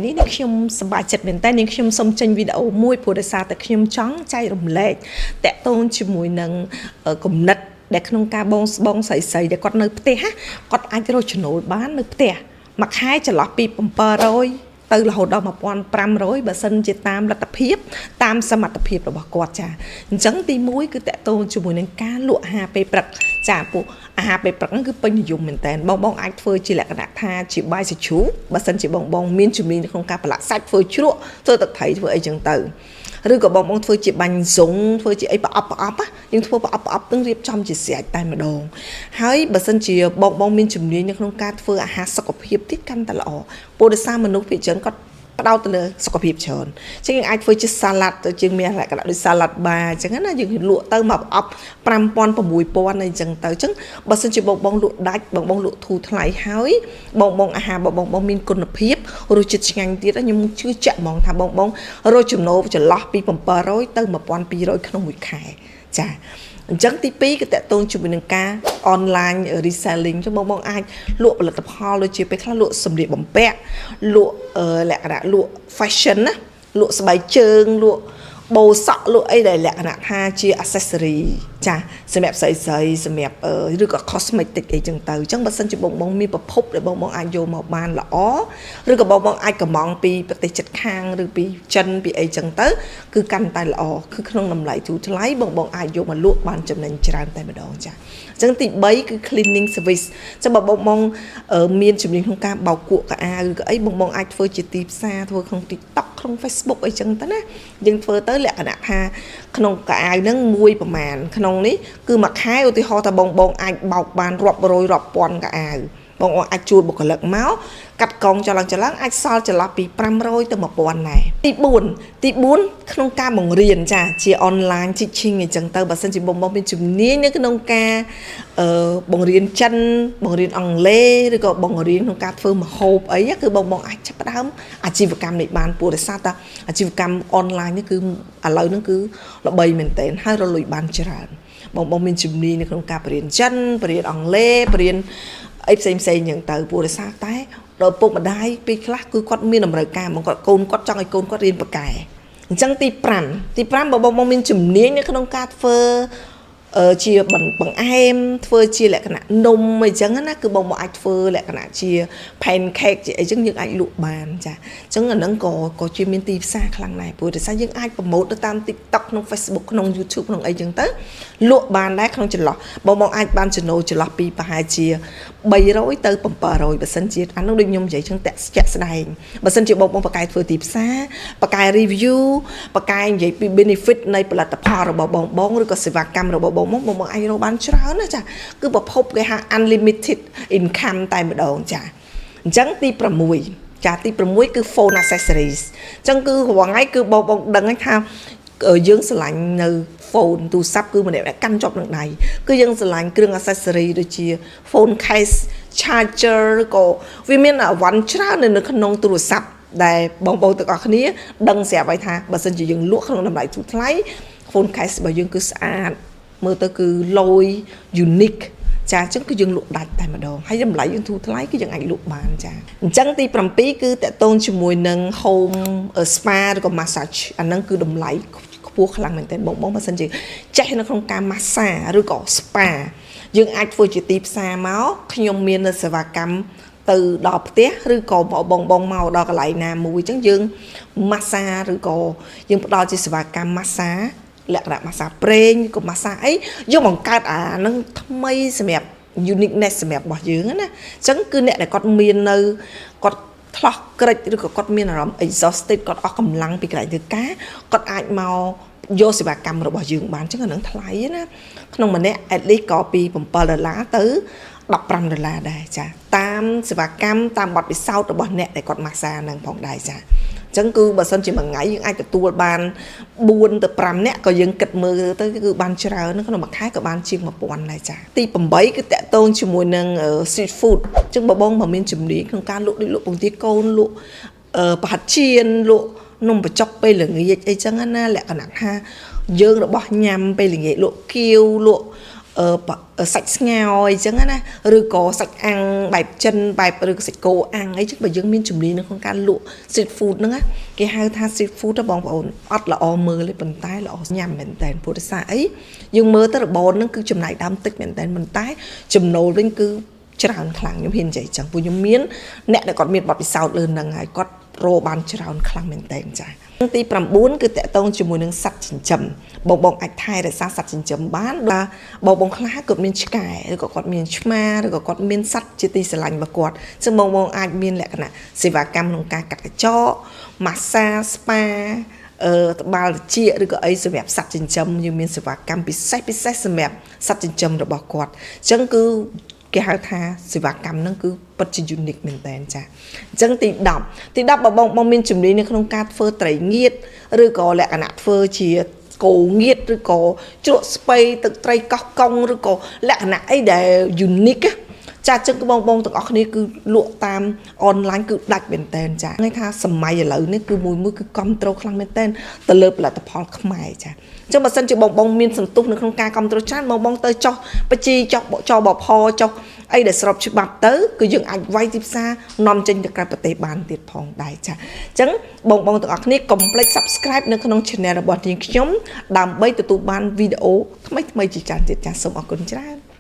នេះនេះខ្ញុំសប្បាយចិត្តមែនតើនាងខ្ញុំសូមចេញវីដេអូមួយព្រោះដោយសារតែខ្ញុំចង់ចែករំលែកតាក់ទងជាមួយនឹងគំនិតដែលក្នុងការបងស្រីដែលគាត់នៅផ្ទះគាត់អាចរកចំណូលបាននៅផ្ទះមួយខែចន្លោះពី700ទៅរហូតដល់1500បើសិនជាតាមលទ្ធភាពតាមសមត្ថភាពរបស់គាត់ចាអញ្ចឹងទី1គឺតាក់ទងជាមួយនឹងការលក់អាហារពេលព្រឹកចាពួកអាហារពេលព្រឹកហ្នឹងគឺពេញនិយមមែនតើបងអាចធ្វើជាលក្ខណៈថាជាបាយសាជូបើសិនជាបងមានជំនាញក្នុងការប្រឡាក់សាច់ធ្វើជ្រក់ធ្វើទឹកត្រីធ្វើអីចឹងទៅឬក៏បងធ្វើជាបាញ់ស៊ុងធ្វើជាអីប្រអប់យើងធ្វើប្រអប់នឹងរៀបចំជាស្រេចតែម្ដងហើយបើសិនជាបងមានជំនាញនៅក្នុងការធ្វើអាហារសុខភាពទៀតកាន់តែល្អព្រោះដោយសារមនុស្សភាគច្រើនគាត់ផ្ដោតទៅលើសុខភាពច្រើនអញ្ចឹងយើងអាចធ្វើជាសាឡាត់ទៅជាងមានលក្ខណៈដូចសាឡាត់បាអញ្ចឹងណាយើងលក់ទៅមកប្រអប់5000 6000អីចឹងទៅអញ្ចឹងបើសិនជាបងលក់ដាច់បងលក់ធូរថ្លៃហើយបងអាហារបងមានគុណភាពរសជាតិឆ្ងាញ់ទៀតខ្ញុំជឿជាក់ហ្មងថាបងរកចំណូលចន្លោះពី700ទៅ1200ក្នុងមួយខែចាអញ្ចឹងទី2គឺតកតងជាមួយនឹងការ online reselling ចឹងបងអាចលក់ផលិតផលដូចជាពេលខ្លះលក់សម្លៀកបំពាក់លក់លក្ខណៈលក់ fashion ណាលក់ស្បែកជើងលក់បូសក់លក់អីដែលលក្ខណៈថាជា accessory ចាសម្រាប់ស្រីសម្រាប់ឬក៏ cosmetic អីចឹងទៅអញ្ចឹងបើសិនជាបងមានប្រភពដែលបងអាចយកមកបានល្អឬក៏បងអាចកម្មង់ពីប្រទេសជិតខាងឬពីចិនពីអីចឹងទៅគឺកាន់តែល្អគឺក្នុងតម្លៃទូថ្លៃបងអាចយកមកលក់បានចំណេញច្រើនតែម្ដងចាអញ្ចឹងទី3គឺ cleaning service អញ្ចឹងបើបងមានជំនាញក្នុងការបោកគក់កៅអៅឬក៏អីបងអាចធ្វើជាទីផ្សារធ្វើក្នុង TikTok ក្នុង Facebook អីចឹងទៅណាយើងធ្វើទៅលក្ខណៈថាក្នុងកៅអៅហ្នឹងមួយប្រមាណក្នុងនេះគឺមួយខែឧទាហរណ៍ថាបងអាចបោកបានរាប់រយរាប់ពាន់កៅអៅបងអាចជួលបុគ្គលិកមកកាត់កងចលងអាចសល់ចន្លោះពី500ទៅ1000ដែរទី4ក្នុងការបង្រៀនចាជា online teaching អញ្ចឹងទៅបើសិនជាបងមានជំនាញនៅក្នុងការបង្រៀនចិនបង្រៀនអង់គ្លេសឬក៏បង្រៀនក្នុងការធ្វើម្ហូបអីគឺបងអាចចាប់ផ្ដើមអាជីវកម្មនេះបានព្រោះដោយសារតែអាជីវកម្ម online នេះគឺឥឡូវហ្នឹងគឺល្បីមែនទែនហើយរលួយបានច្រើនបងមានជំនាញនៅក្នុងការបរៀនចិនបរៀនអង់គ្លេសបរៀនអីផ្សេងយ៉ាងទៅព្រោះដោយសារតែដល់ពុកម្ដាយពេលខ្លះគឺគាត់មានតម្រូវការមកគាត់កូនគាត់ចង់ឲ្យកូនគាត់រៀនបកែអញ្ចឹងទី5បងមានជំនាញនៅក្នុងការធ្វើជាបង្អែមធ្វើជាលក្ខណៈនំអីចឹងណាគឺបងអាចធ្វើលក្ខណៈជា pancake ជាអីចឹងយើងអាចលក់បានចាអញ្ចឹងអាហ្នឹងក៏ជាមានទីផ្សារខ្លាំងដែរព្រោះដោយសារយើងអាចប្រម៉ូទទៅតាម TikTok ក្នុង Facebook ក្នុង YouTube ក្នុងអីចឹងទៅលក់បានដែរក្នុងចន្លោះបងអាចបានចំណូលចន្លោះពីប្រហែលជា300ទៅ700បើសិនជាអានោះដូចខ្ញុំនិយាយចឹងតាក់ស្ដែងបើសិនជាបងបកកែធ្វើទីផ្សារបកកែ review បកកែនិយាយពី benefit នៃផលិតផលរបស់បងឬក៏សេវាកម្មរបស់បងអាចរកបានច្រើនណាចាគឺប្រភពគេហៅ unlimited income តែម្ដងចាអញ្ចឹងទី6ចាទី6គឺ phone accessories អញ្ចឹងគឺរាល់ថ្ងៃគឺបងដឹងថាយើងស្រឡាញ់នៅ phone ទូរស័ព្ទគឺម្នាក់កាន់ជាប់នឹងដៃគឺយើងស្រឡាញ់គ្រឿង accessory ដូចជា phone case charger ក៏វាមានអវ៉ាន់ច្រើននៅក្នុងទូរស័ព្ទដែលបងទាំងអស់គ្នាដឹងស្រាប់ហើយថាបើសិនជាយើងលក់ក្នុងតម្លៃទូថ្លៃ phone case របស់យើងគឺស្អាតមើលទៅគឺលយ unique ចាអញ្ចឹងគឺយើងលក់ដាច់តែម្ដងហើយតម្លៃយើងធូរថ្លៃគឺយើងអាចលក់បានចាអញ្ចឹងទី7គឺតកតងជាមួយនឹង home spa ឬក៏ massage អាហ្នឹងគឺតម្លៃខ្ពស់ខ្លាំងមែនទែនបងបើសិនជាចេះនៅក្នុងការ massage ឬក៏ spa យើងអាចធ្វើជាទីផ្សារមកខ្ញុំមាននៅសេវាកម្មទៅដល់ផ្ទះឬក៏បងមកដល់កន្លែងណាមួយអញ្ចឹងយើង massage ឬក៏យើងផ្ដល់ជាសេវាកម្ម massageលក្ខណៈម៉ាសាប្រេងក៏ម៉ាសាអីយកបង្កើតអានឹងថ្មីសម្រាប់ uniqueness សម្រាប់របស់យើងណាអញ្ចឹងគឺអ្នកដែលគាត់មាននៅគាត់ឆ្លោះក្រិចឬក៏គាត់មានអារម្មណ៍ exhausted គាត់អស់កម្លាំងពីកន្លែងធ្វើការគាត់អាចមកយកសេវាកម្មរបស់យើងបានអញ្ចឹងអានឹងថ្លៃណាក្នុងម្នាក់ at least ក៏ពី$7ទៅ$15ដែរចាតាមសេវាកម្មតាមបទពិសោធន៍របស់អ្នកដែលគាត់ម៉ាសាហ្នឹងផងដែរចាអញ្ចឹងគឺបើសិនជាមួយថ្ងៃយើងអាចទទួលបាន4ទៅ5នាក់ក៏យើងគិតមើលទៅគឺបានច្រើនក្នុងមួយខែក៏បានជាង1000ដែរចាទី8គឺតកតងជាមួយនឹង street food អញ្ចឹងបងមានជំនាញក្នុងការលក់ដូចលក់ពងទាកូនលក់ប្រហិតចៀនលក់នំបញ្ចុកពេលល្ងាចអីចឹងណាលក្ខណៈថាយើងរបស់ញ៉ាំពេលល្ងាចលក់គៀវលក់ សាច់ស្ងោរអីចឹងណាឬក៏សាច់អាំងបែបចិនបែបឬក៏សាច់គោអាំងអីចឹងបើយើងមានជំនាញនៅក្នុងការលក់ street food ហ្នឹងណាគេហៅថា street food ទៅបងប្អូនអត់ល្អមើលទេប៉ុន្តែល្អញ៉ាំមែនតើព្រោះដោយសារអីយើងមើលទៅរបរហ្នឹងគឺចំណាយដើមតិចមែនតើប៉ុន្តែចំណូលវិញគឺច្រើនខ្លាំងខ្ញុំហ៊ាននិយាយចឹងព្រោះខ្ញុំមានអ្នកដែលគាត់មានបទពិសោធន៍លើហ្នឹងហើយគាត់រកបានច្រើនខ្លាំងមែនតើចា៎ទី9គឺតកតងជាមួយនឹងសត្វចិញ្ចឹមបងអាចថែរក្សាសត្វចិញ្ចឹមបានដល់បងខ្លះគាត់មានឆ្កែឬក៏គាត់មានឆ្មាឬក៏គាត់មានសត្វជាទីស្រឡាញ់របស់គាត់ចឹងបងអាចមានលក្ខណៈសេវាកម្មក្នុងការកាត់កញ្ចក់ម៉ាស្សាស្ប៉ាត្បាល់ត្រចៀកឬក៏អីសម្រាប់សត្វចិញ្ចឹមយើងមានសេវាកម្មពិសេសសម្រាប់សត្វចិញ្ចឹមរបស់គាត់ចឹងគឺគេហៅថាសេវាកម្មហ្នឹងគឺពិតជា unique មែនតើចាអញ្ចឹងទី10បងមានជំនាញនៅក្នុងការធ្វើត្រីងៀតឬក៏លក្ខណៈធ្វើជាគោងៀតឬក៏ជ្រក់ស្ពៃទឹកត្រីកោះកុងឬក៏លក្ខណៈអីដែល unique ចាចឹងបងទាំងអស់គ្នាគឺលក់តាមអនឡាញគឺដាច់មែនតើចាគេថាសម័យឥឡូវនេះគឺមួយគឺគ្រប់ត្រូលខ្លាំងមែនតើទៅលើផលិតផលខ្មែរចាអញ្ចឹងបើសិនជាបងមានសន្ទុះនៅក្នុងការគ្រប់ត្រូលច្រើនបងទៅចោះបជីចោះបផចោះអីដែលស្របច្បាប់ទៅគឺយើងអាចវាយទីផ្សារនាំចេញទៅក្រៅប្រទេសបានទៀតផងដែរចាអញ្ចឹងបងទាំងអស់គ្នាកុំភ្លេច Subscribe នៅក្នុង Channel របស់នាងខ្ញុំដើម្បីទទួលបានវីដេអូថ្មីជាច្រើនទៀតចាសូមអរគុណច្រើន